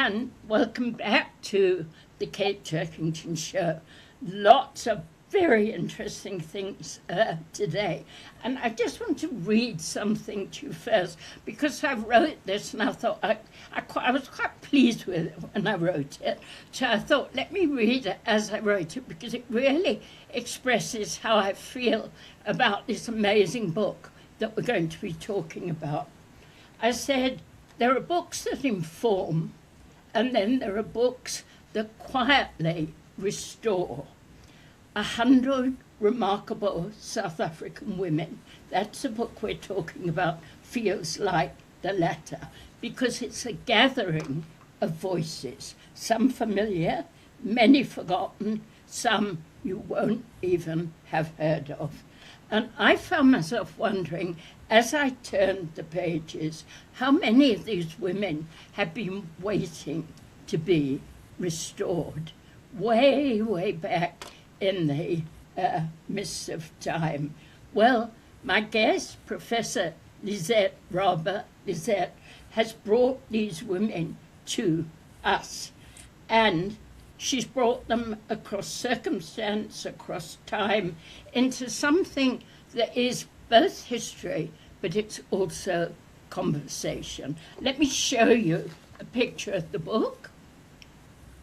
And welcome back to the Kate Turkington Show. Lots of very interesting things today. And I just want to read something to you first, because I wrote this and I thought I was quite pleased with it when I wrote it. So I thought, let me read it as I wrote it, because it really expresses how I feel about this amazing book that we're going to be talking about. I said, there are books that inform, and then there are books that quietly restore. 100 Remarkable South African Women. That's the book we're talking about, feels like the latter, because it's a gathering of voices, some familiar, many forgotten, some you won't even have heard of. And I found myself wondering, as I turned the pages, how many of these women have been waiting to be restored, way, way back in the midst of time. Well, my guest, Professor Lizette Rabe, has brought these women to us. And she's brought them across circumstance, across time, into something that is both history, but it's also conversation. Let me show you a picture of the book.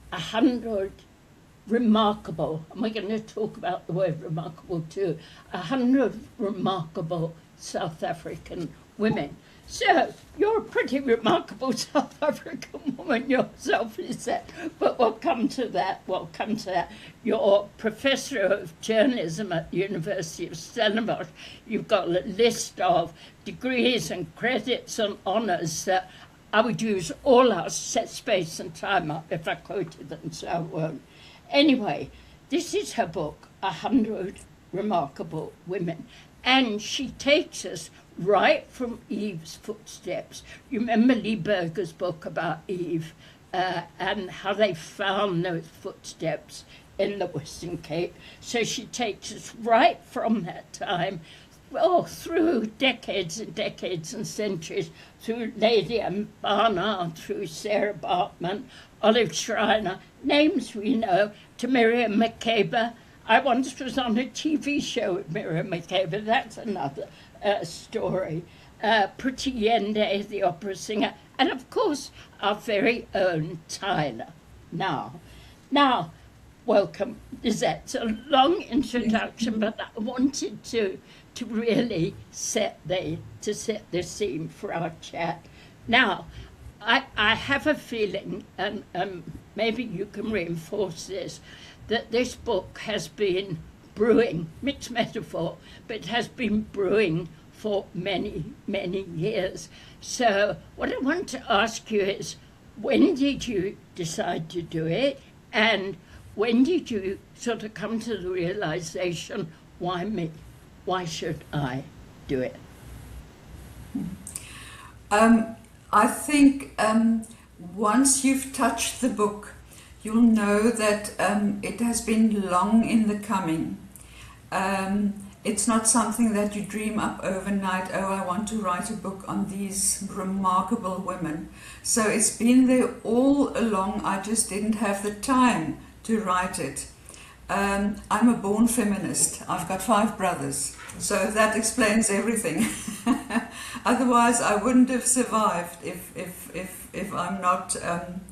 100 remarkable, and we're going to talk about the word remarkable too, 100 remarkable South African women. So, you're a pretty remarkable South African woman yourself, Lizette, but we'll come to that, You're Professor of Journalism at the University of Stellenbosch. You've got a list of degrees and credits and honours that I would use all our set space and time up if I quoted them, so I won't. Anyway, this is her book, 100 Remarkable Women, and she takes us right from Eve's footsteps. You remember Lee Berger's book about Eve and how they found those footsteps in the Western Cape. So she takes us right from that time, through decades and decades and centuries, through Lady Anne Barnard, through Sarah Baartman, Olive Schreiner, names we know, to Miriam Makeba. I once was on a TV show with Miriam Makeba, that's another story. Pretty Yende, the opera singer, and of course, our very own Tyler. Now, welcome, Lizette. It's a long introduction, but I wanted to really set the scene for our chat. Now, I have a feeling, and maybe you can reinforce this, that this book has been brewing, mixed metaphor, but it has been brewing for many, many years. So what I want to ask you is, when did you decide to do it? And when did you sort of come to the realization, why me? Why should I do it? I think once you've touched the book, you'll know that it has been long in the coming. It's not something that you dream up overnight, oh, I want to write a book on these remarkable women. So it's been there all along, I just didn't have the time to write it. I'm a born feminist. I've got 5 brothers, so that explains everything. Otherwise, I wouldn't have survived if I'm not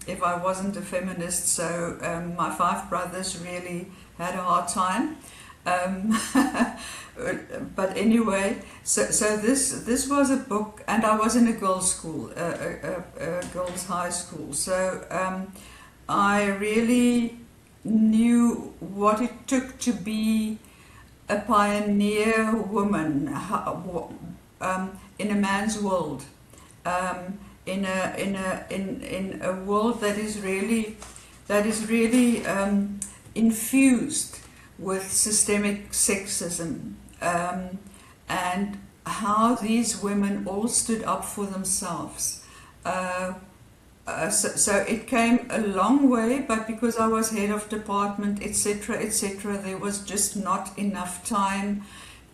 if I wasn't a feminist. So my 5 brothers really had a hard time. But anyway, so this was a book, and I was in a girls' school, a girls' high school. So I really knew what it took to be a pioneer woman in a man's world, in a world that is really infused with systemic sexism, and how these women all stood up for themselves. So it came a long way, but because I was head of department, etc., there was just not enough time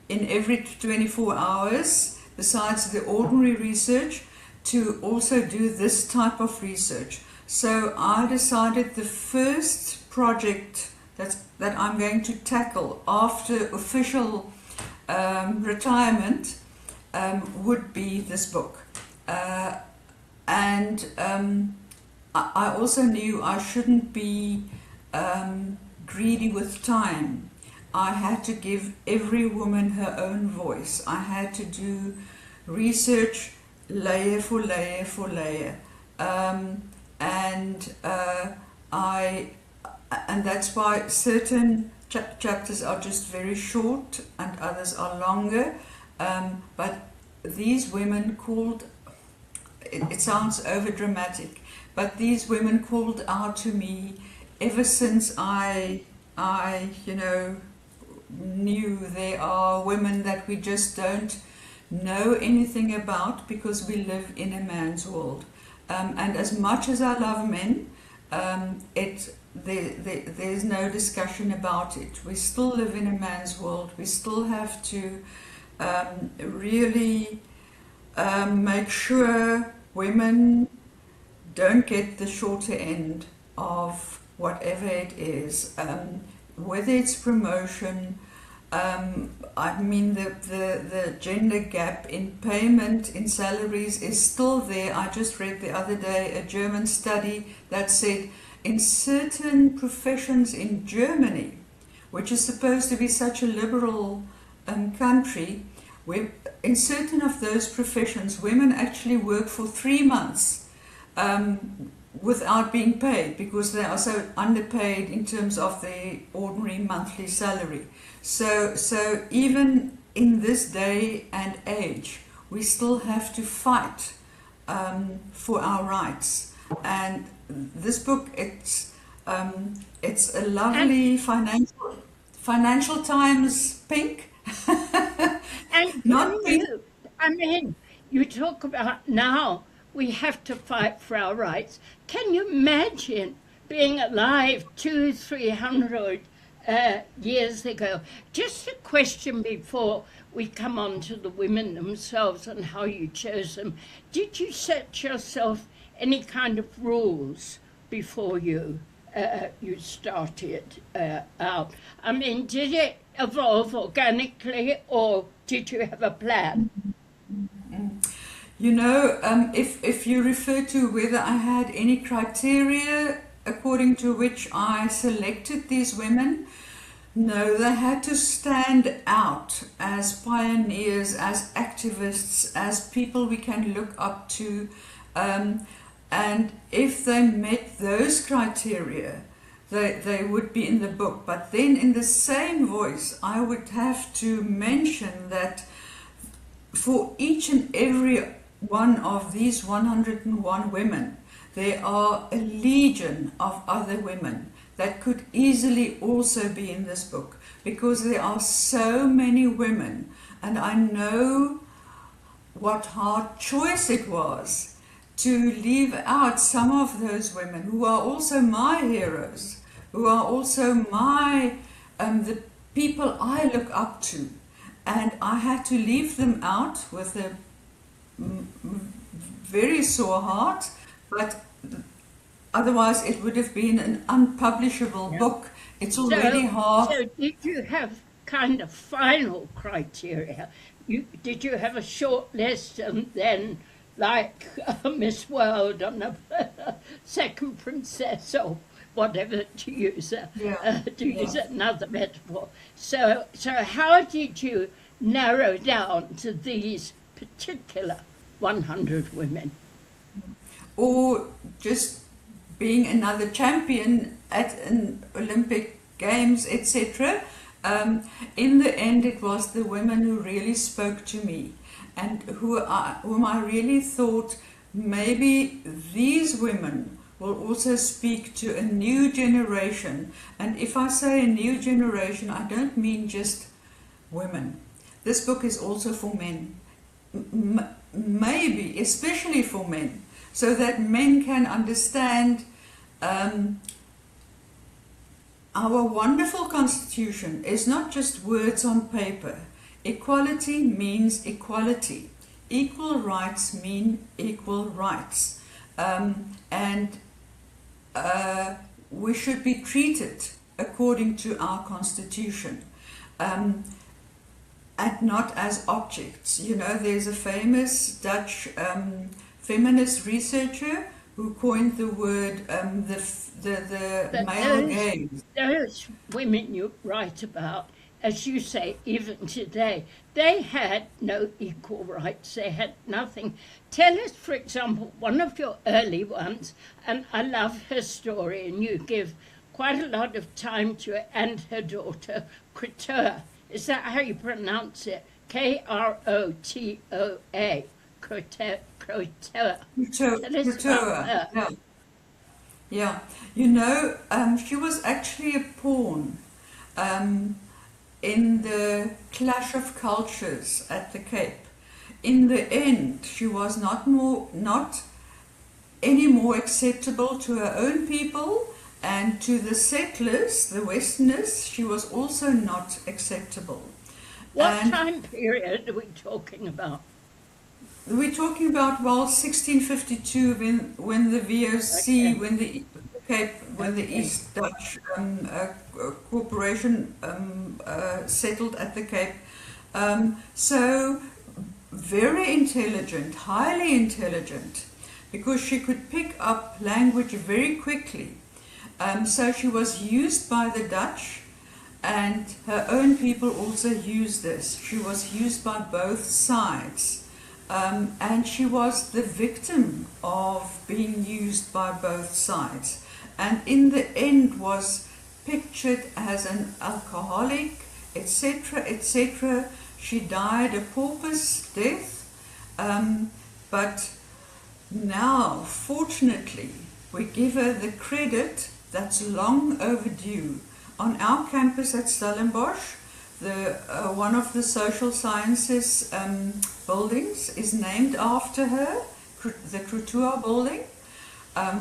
in every 24 hours, besides the ordinary research, to also do this type of research. So I decided the first project that I'm going to tackle after official retirement would be this book. And I also knew I shouldn't be greedy with time. I had to give every woman her own voice. I had to do research layer for layer for layer. And that's why certain chapters are just very short and others are longer. But these women called, it sounds over dramatic, but these women called out to me ever since I knew there are women that we just don't know anything about because we live in a man's world. And as much as I love men, there's no discussion about it. We still live in a man's world. We still have to really make sure women don't get the shorter end of whatever it is, whether it's promotion. I mean, the gender gap in payment, in salaries, is still there. I just read the other day a German study that said in certain professions in Germany, which is supposed to be such a liberal country, where in certain of those professions, women actually work for 3 months without being paid because they are so underpaid in terms of their ordinary monthly salary. So even in this day and age, we still have to fight for our rights. And this book, it's a lovely Financial Times pink. And Not pink. I mean, you talk about now we have to fight for our rights. Can you imagine being alive 200-300 years ago? Just a question before we come on to the women themselves and how you chose them. Did you set yourself any kind of rules before you started out? I mean, did it evolve organically or did you have a plan? You know, if you refer to whether I had any criteria according to which I selected these women, no, they had to stand out as pioneers, as activists, as people we can look up to. And if they met those criteria, they would be in the book. But then in the same voice, I would have to mention that for each and every one of these 101 women, there are a legion of other women that could easily also be in this book, because there are so many women, and I know what hard choice it was to leave out some of those women who are also my heroes, who are also my the people I look up to, and I had to leave them out with a very sore heart, but otherwise it would have been an unpublishable book. It's already hard. So did you have kind of final criteria? Did you have a short list and then like Miss World and a second princess or whatever, to use another metaphor? So how did you narrow down to these particular 100 women? Or just being another champion at an Olympic Games, etc. In the end, it was the women who really spoke to me, and whom I really thought maybe these women will also speak to a new generation. And if I say a new generation, I don't mean just women. This book is also for men, maybe especially for men, so that men can understand our wonderful Constitution is not just words on paper. Equality means equality. Equal rights mean equal rights. And we should be treated according to our constitution, and not as objects. You know, there's a famous Dutch feminist researcher who coined the word the male gaze. Those women you write about, as you say, even today, they had no equal rights. They had nothing. Tell us, for example, one of your early ones, and I love her story, and you give quite a lot of time to it, and her daughter, Krotoa. Is that how you pronounce it? Krotoa. Krotoa. Tell us about her. Yeah. Yeah. You know, she was actually a pawn in the clash of cultures at the Cape. In the end, she was not any more acceptable to her own people, and to the settlers, the Westerners, she was also not acceptable. What time period are we talking about? We're talking about, well, 1652, when the VOC, when the Cape, when the East Dutch Corporation settled at the Cape. So very intelligent, highly intelligent, because she could pick up language very quickly. So she was used by the Dutch, and her own people also used this. She was used by both sides. And she was the victim of being used by both sides, and in the end was pictured as an alcoholic, etc., etc. She died a pauper's death, but now, fortunately, we give her the credit that's long overdue. On our campus at Stellenbosch, one of the social sciences buildings is named after her, the Krotoa building,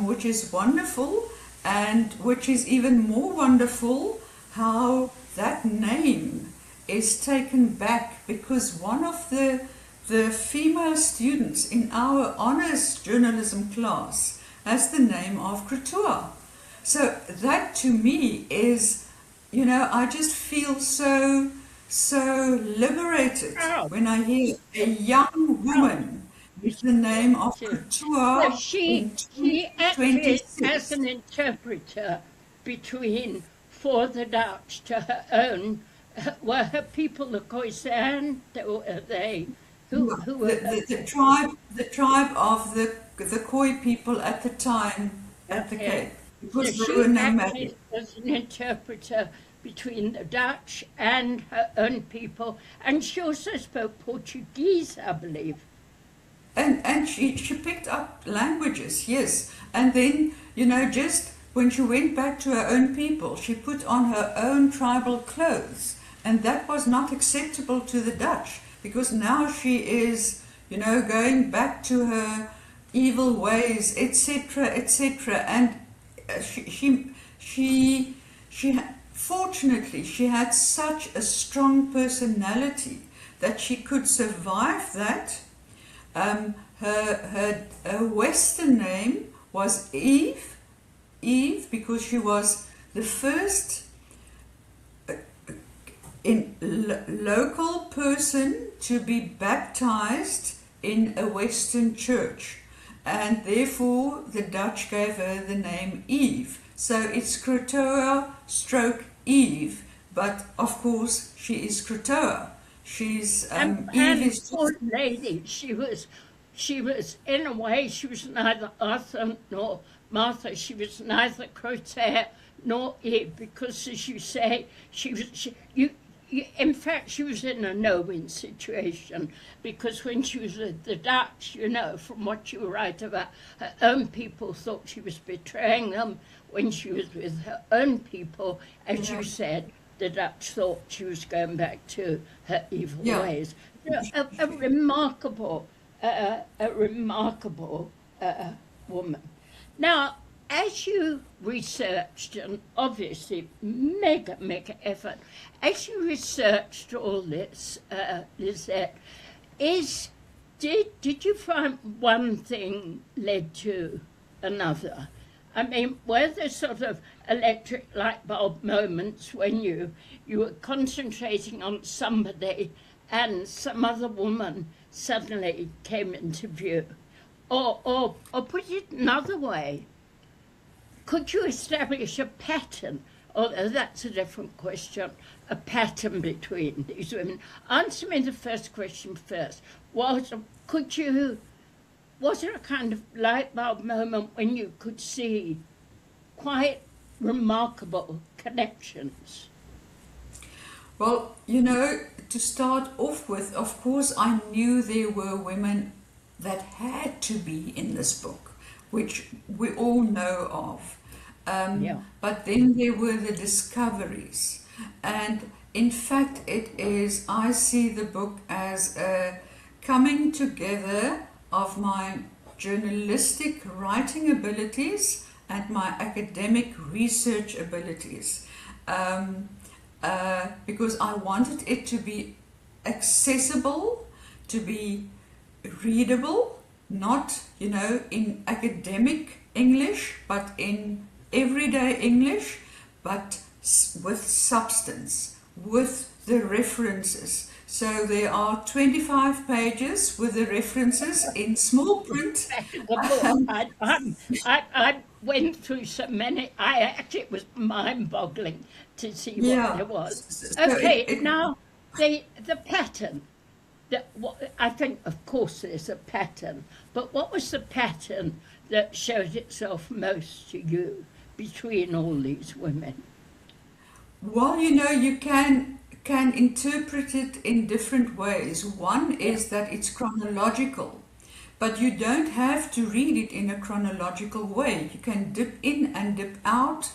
which is wonderful, and which is even more wonderful how that name is taken back, because one of the female students in our honors journalism class has the name of Krotoa. So that to me is, you know, I just feel so liberated when I hear a young woman with the name of Krotoa. So she acted as an interpreter for the Dutch to her own. Were her people the Khoisan? Or were they? Who were the tribe of the Khoi people at the time at the Cape. Because so they were nomadic. She acted as an interpreter between the Dutch and her own people, and she also spoke Portuguese, I believe. And she picked up languages, yes. And then, you know, just when she went back to her own people, she put on her own tribal clothes, and that was not acceptable to the Dutch, because now she is, you know, going back to her evil ways, etc., etc. And fortunately, she had such a strong personality that she could survive that. Her Western name was Eve, because she was the first local person to be baptized in a Western church, and therefore the Dutch gave her the name Eve. So it's Krotoa stroke Eve, but of course she is Krotoa. She's and Eve is poor lady. She was in a way, she was neither Arthur nor Martha. She was neither Krotoa nor Eve, because, as you say, in fact, she was in a no-win situation, because when she was with the Dutch, you know, from what you write about, her own people thought she was betraying them. When she was with her own people, as you said, the Dutch thought she was going back to her evil ways. You know, a remarkable woman. Now, as you researched, and obviously mega effort, as you researched all this, Lizette, did you find one thing led to another? I mean, were there sort of electric light bulb moments when you were concentrating on somebody and some other woman suddenly came into view? Or put it another way, could you establish a pattern? Although that's a different question, a pattern between these women. Answer me the first question first. Was there a kind of light bulb moment when you could see quite remarkable connections? Well, you know, to start off with, of course, I knew there were women that had to be in this book, which we all know of. Yeah. But then there were the discoveries. And in fact, I see the book as a coming together of my journalistic writing abilities and my academic research abilities. Because I wanted it to be accessible, to be readable, not, you know, in academic English, but in everyday English, but with substance, with the references. So there are 25 pages with the references in small print. I went through so many. It was mind-boggling to see what there was. Okay, now the pattern. I think, of course, there's a pattern. But what was the pattern that showed itself most to you between all these women? Well, you know, you can interpret it in different ways. One is that it's chronological, but you don't have to read it in a chronological way. You can dip in and dip out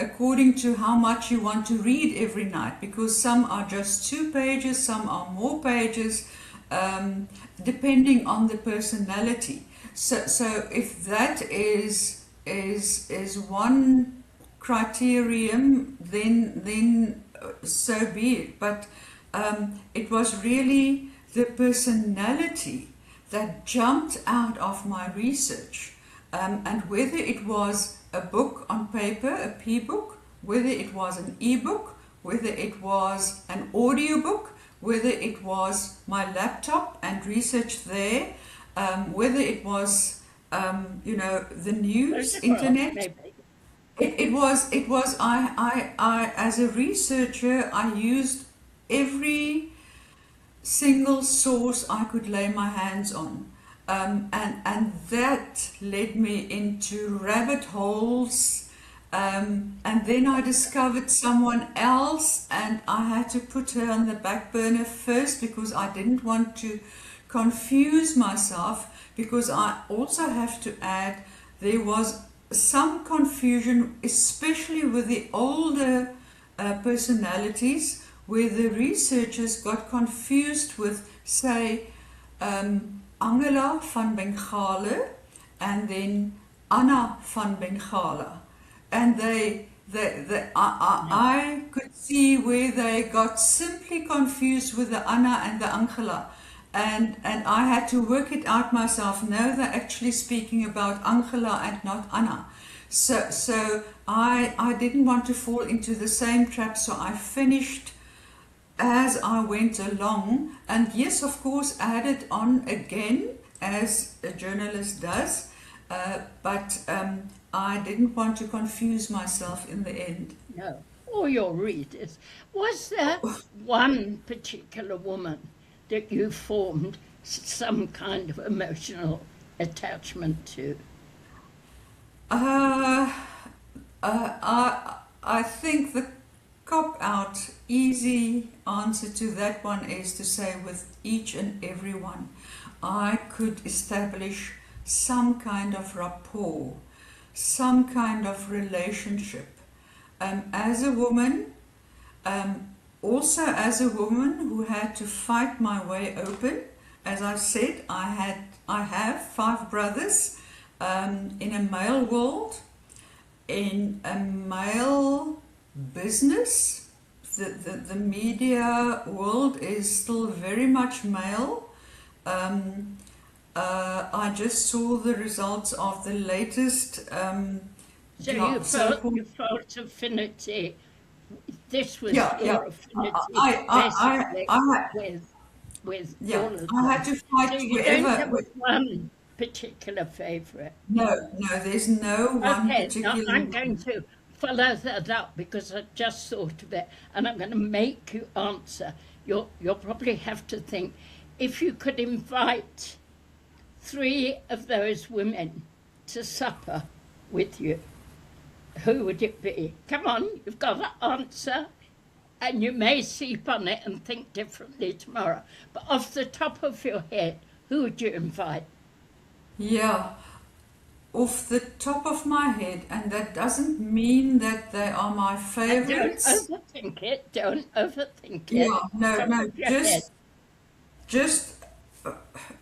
according to how much you want to read every night, because some are just 2 pages, some are more pages, depending on the personality. So if that is one criterion, then so be it. But it was really the personality that jumped out of my research, and whether it was a book on paper, a P-book, whether it was an e-book, whether it was an audiobook, whether it was my laptop and research there, whether it was you know, the news, internet. It was I as a researcher, I used every single source I could lay my hands on, and that led me into rabbit holes, and then I discovered someone else, and I had to put her on the back burner first because I didn't want to confuse myself, because I also have to add there was some confusion, especially with the older personalities, where the researchers got confused with, say, Angela van Bengale and then Anna van Bengale. And I could see where they got simply confused with the Anna and the Angela. And I had to work it out myself. No, they're actually speaking about Angela and not Anna. So I didn't want to fall into the same trap, so I finished as I went along, and yes, of course, added on again, as a journalist does, but I didn't want to confuse myself in the end. No, or your readers. Was there one particular woman that you formed some kind of emotional attachment to? I think the cop-out, easy answer to that one is to say with each and every one, I could establish some kind of rapport, some kind of relationship. As a woman, also as a woman who had to fight my way open. As I said, I have 5 brothers, in a male world, in a male business. The media world is still very much male. I just saw the results of the latest So so-called. you felt affinity. This was Yeah, yeah. your affinity, I basically, had, with yeah, all of I had them. to So fight you don't wherever. have one particular favourite. No, no, there's no one Okay, now particular I'm going one. to follow that up because I just thought of it, and I'm going to make you answer. You'll probably have to think if you could invite three of those women to supper with you, who would it be? Come on, you've got to answer, and you may sleep on it and think differently tomorrow. But off the top of your head, who would you invite? Yeah, off the top of my head, and that doesn't mean that they are my And don't favorites. overthink it. Don't overthink it. Yeah, no, Top no, of your head. just uh,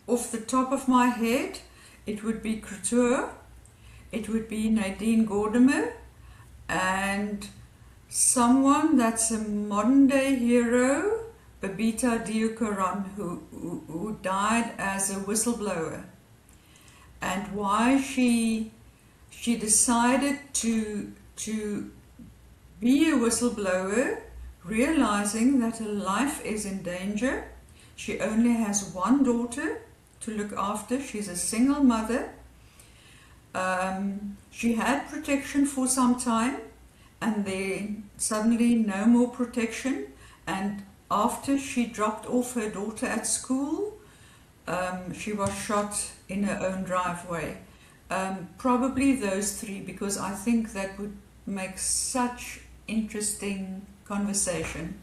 off the top of my head, it would be Couture, it would be Nadine Gordimer, and someone that's a modern day hero, Babita Diukaran, who died as a whistleblower, and why she decided to be a whistleblower, realizing that her life is in danger. She only has one daughter to look after. She's a single mother. She had protection for some time, and then suddenly no more protection. And after she dropped off her daughter at school, she was shot in her own driveway. Probably those three, because I think that would make such interesting conversation.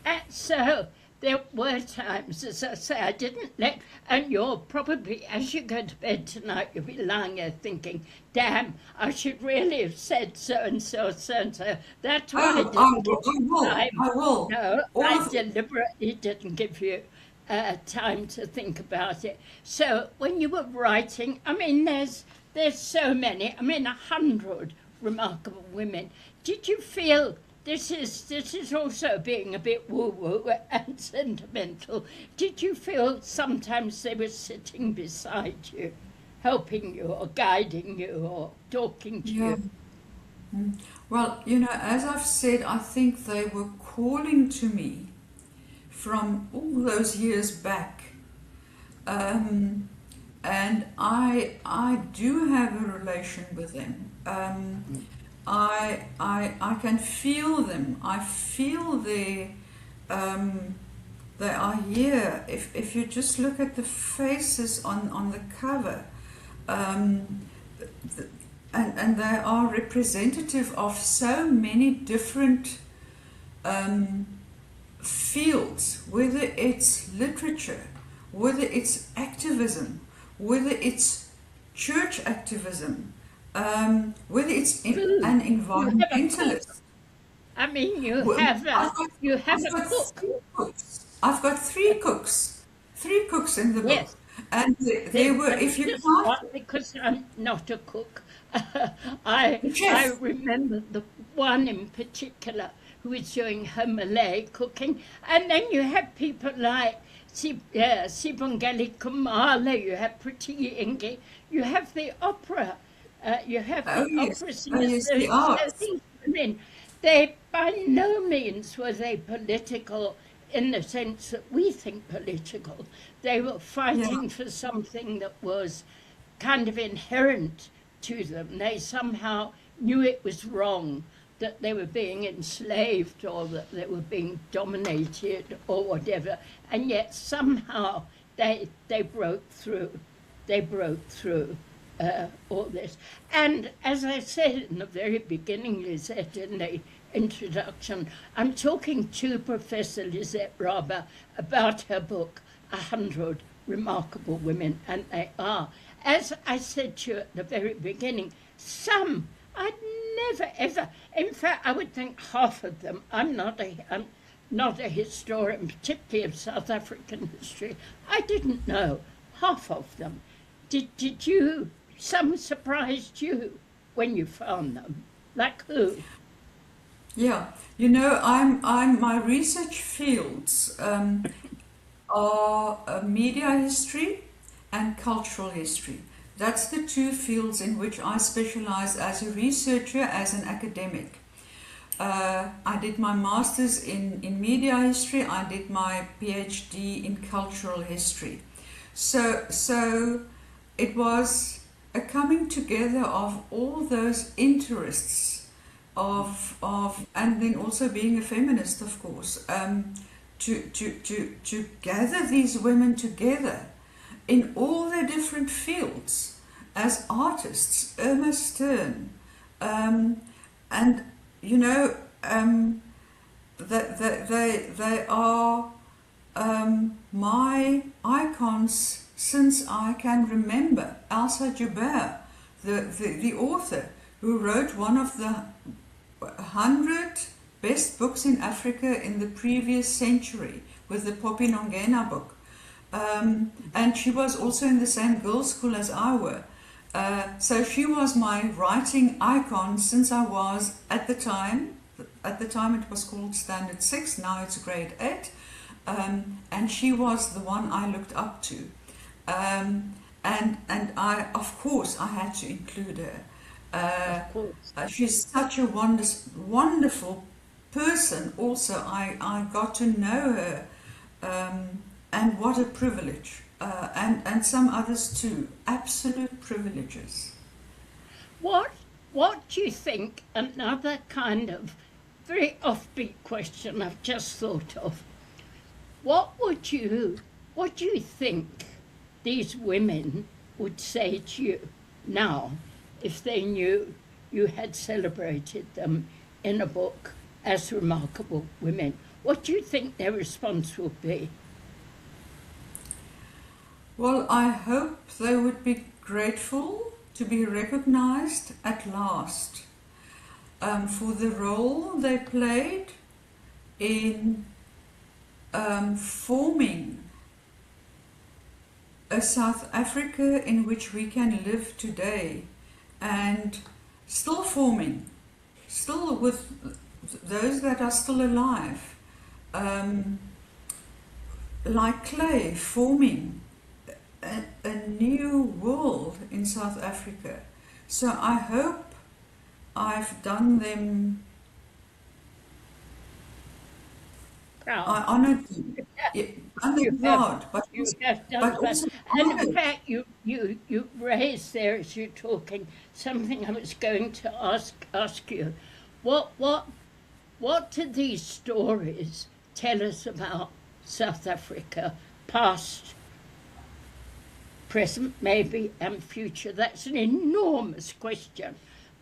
And so there were times, as I say, I didn't let, and you're probably, as you go to bed tonight, you'll be lying there thinking, damn, I should really have said so and so, so and so. That's why I Oh, didn't give you I will, time. I will. No, All I of deliberately didn't give you time to think about it. So when you were writing, I mean, there's so many, I mean, 100 remarkable women. Did you feel this is also being a bit woo-woo and sentimental? Did you feel sometimes they were sitting beside you, helping you or guiding you or talking to yeah. you? Well, as I've said, I think they were calling to me from all those years back. Um, and I do have a relation with them. I can feel them. I feel they are here. If you just look at the faces on the cover, um, and they are representative of so many different um, fields, whether it's literature, whether it's activism, whether it's church activism, whether it's Food. an You have a cook. environmentalist. I mean, Well, you have I've a got cook. three cooks. I've got three cooks in the book, Yes. and there were, Let me if you just count, because I'm not a cook. I the I chef. remember the one in particular who was doing her Malay cooking, and then you have people like Sibongeli Kumala. You have Pretty Inge. You have the opera. You have Oh the yes, opera oh singers. yes, So, the so arts. these women, they by no means were they political in the sense that we think political. They were Yeah, fighting for something that was kind of inherent to them. They somehow knew it was wrong, that they were being enslaved or that they were being dominated or whatever, and yet somehow they broke through. They broke through all this. And as I said in the very beginning, Lizette, in the introduction, I'm talking to Professor Lizette Rabe about her book, 100 Remarkable Women, and they are. As I said to you at the very beginning, some I'd never ever, in fact, I would think half of them, I'm not a historian, particularly of South African history, I didn't know half of them. Did you, some surprised you when you found them? Like who? yeah. I'm my research fields are media history and cultural history. That's the two fields in which I specialize as a researcher, as an academic. I did my master's in media history. I did my PhD in cultural history. So it was a coming together of all those interests and then also being a feminist, of course, to gather these women together in all their different fields as artists. Irma Stern, and you know, they are my icons since I can remember. Elsa Joubert, the author who wrote one of the 100 best books in Africa in the previous century with the Poppy Nongena book. And she was also in the same girls' school as I were. So she was my writing icon since I was at the time it was called Standard 6, now it's Grade 8. And she was the one I looked up to. And I, of course, I had to include her. Of course. She's such a wonderful person also. I got to know her, and what a privilege. And some others too. Absolute privileges. What do you think, another kind of very offbeat question I've just thought of, what do you think these women would say to you now if they knew you had celebrated them in a book as remarkable women? What do you think their response would be? Well, I hope they would be grateful to be recognized at last for the role they played in forming a South Africa in which we can live today, and still forming, still with those that are still alive, like clay, forming a new world in South Africa. So I hope I've done them. Proud. I honored them. Yeah, proud, but you also, have done but that. also And in honored. fact, you raised there as you're talking something I was going to ask you. What do these stories tell us about South Africa, past, present, maybe, and future? That's an enormous question,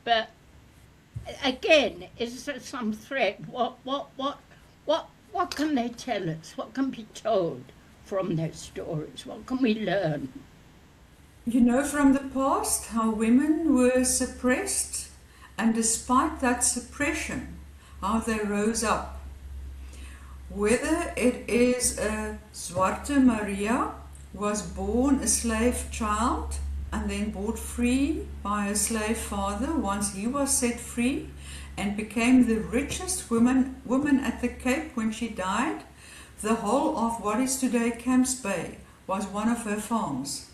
but again, is there some thread? What can they tell us? What can be told from those stories? What can we learn? You know from the past how women were suppressed, and despite that suppression, how they rose up. Whether it is a Zwarte Maria, was born a slave child and then bought free by a slave father once he was set free, and became the richest woman at the Cape when she died. The whole of what is today Camps Bay was one of her farms.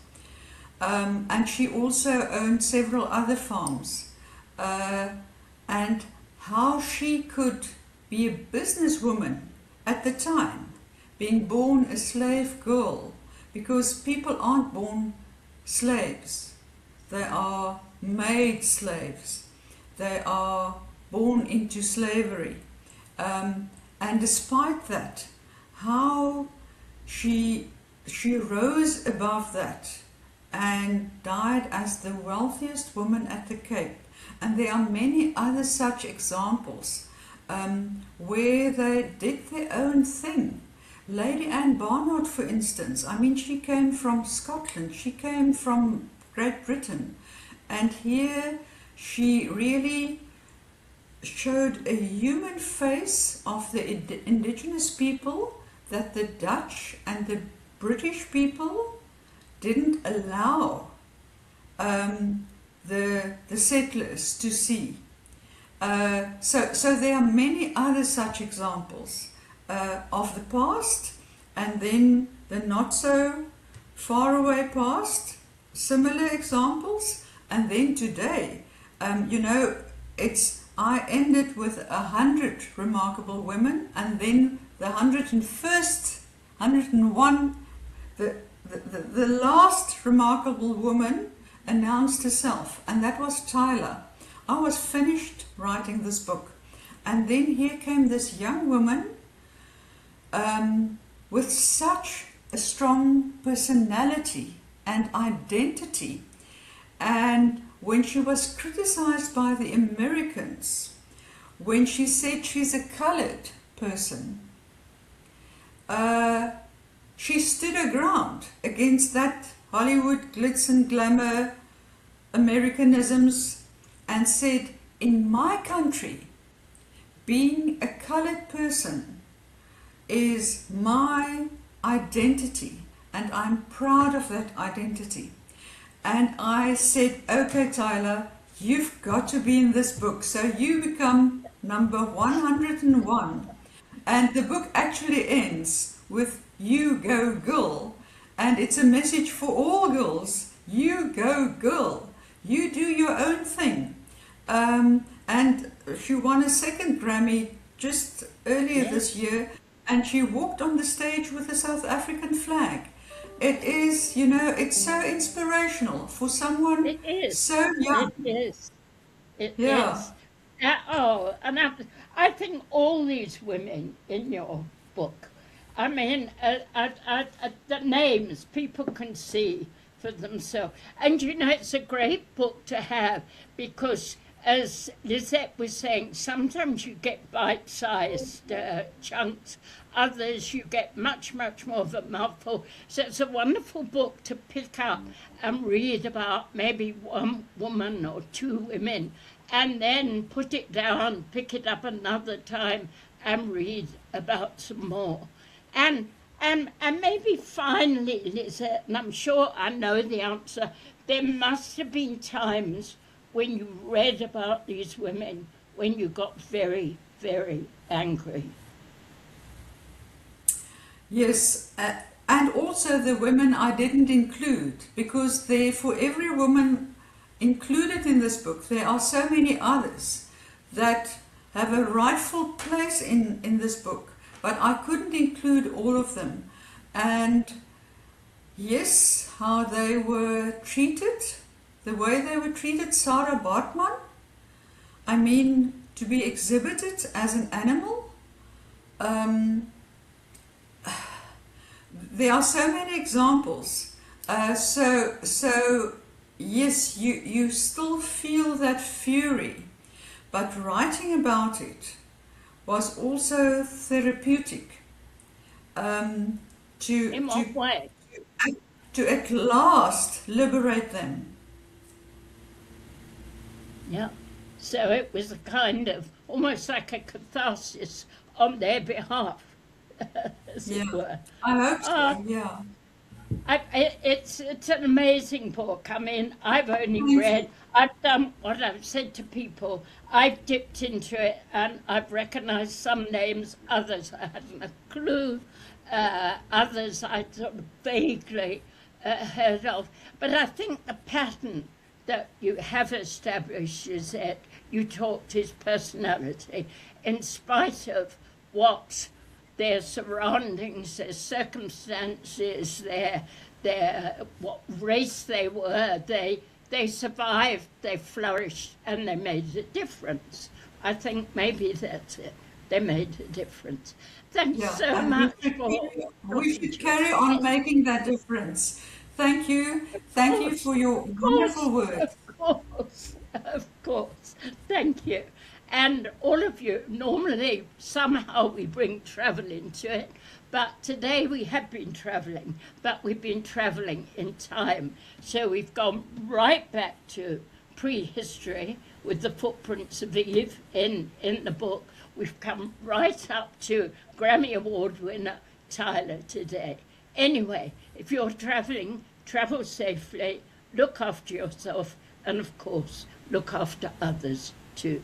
And she also owned several other farms. And how she could be a businesswoman at the time, being born a slave girl, because people aren't born slaves. They are made slaves. They are born into slavery. And despite that, how she rose above that and died as the wealthiest woman at the Cape. And there are many other such examples where they did their own thing. Lady Anne Barnard, for instance, I mean, she came from Scotland, she came from Great Britain, and here she really showed a human face of the indigenous people that the Dutch and the British people didn't allow the settlers to see. So there are many other such examples of the past, and then the not so far away past, similar examples. And then today, you know, I ended with 100 remarkable women, and then the 101st, 101, the last remarkable woman announced herself, and that was Tyler. I was finished writing this book, and then here came this young woman with such a strong personality and identity. And when she was criticized by the Americans, when she said she's a colored person, she stood her ground against that Hollywood glitz and glamour Americanisms and said, in my country, being a colored person is my identity, and I'm proud of that identity. And I said, okay, Tyler, you've got to be in this book. So you become number 101. And the book actually ends with you go girl. And it's a message for all girls. You go girl. You do your own thing. And she won a second Grammy just earlier this year. And she walked on the stage with the South African flag. It is, you know, it's so inspirational for someone so young. It is. It is. And I think all these women in your book, I mean, the names people can see for themselves. And, you know, it's a great book to have because, as Lizette was saying, sometimes you get bite-sized chunks. Others you get much, much more of a mouthful. So it's a wonderful book to pick up and read about maybe one woman or two women, and then put it down, pick it up another time, and read about some more. And maybe finally, Lizette, and I'm sure I know the answer, there must have been times when you read about these women when you got very, very angry. Yes, and also the women I didn't include, because there, for every woman included in this book, there are so many others that have a rightful place in this book, but I couldn't include all of them. And yes, how they were treated, the way they were treated, Sarah Bartman, I mean, to be exhibited as an animal. There are so many examples. So yes, you still feel that fury, but writing about it was also therapeutic. In what way? To at last liberate them. Yeah. So it was a kind of almost like a catharsis on their behalf, as it were. I hope so, yeah. It's an amazing book. I mean, I've only read, I've done what I've said to people. I've dipped into it and I've recognized some names, others I hadn't a clue, others I sort of vaguely heard of. But I think the pattern that you have established is that you talked his personality in spite of what their surroundings, their circumstances, their what race they were, they survived, they flourished, and they made a difference. I think maybe that's it. They made a difference. Thanks so much for... We should carry on making that difference. Thank you. Thank you for your wonderful work. Of course. Thank you. And all of you, normally, somehow we bring travel into it, but today we have been traveling, but we've been traveling in time. So we've gone right back to prehistory with the footprints of Eve in the book. We've come right up to Grammy Award winner Tyler today. Anyway, if you're traveling, travel safely, look after yourself, and of course, look after others too.